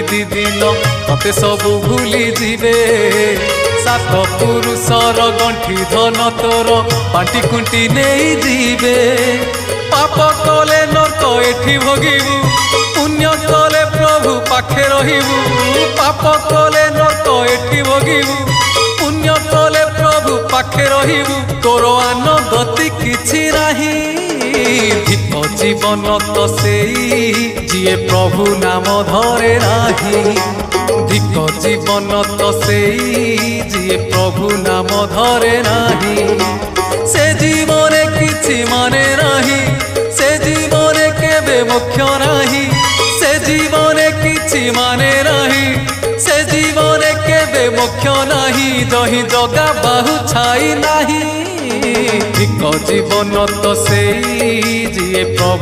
प्रतिदिन मते सबु भूली जीवे सात पुरुषर गंठी धन तोर बांटी कुंटी नहीं जीवे पाप कले नर्क एठी भोगिबू पुण्य कले प्रभु पाखे रहिबू पाप कले नर्क एठी भोगिबू पुण्य कले प्रभु पाखे रहिबू तोर आन गति किछि नाही धिक जीवन तो सेई जिए प्रभु नाम धरे नाही धिक जीवन तो सेई जिए प्रभु नाम धरे नाही से जीवने किछि माने नाही से जीवने केबे मोक्ष नाही से जीवने किछि माने नाही से जीवने केबे मोक्ष नाही जहि जगा बाहु छाई नाही धिक जीवन तो सेई जिए प्रभु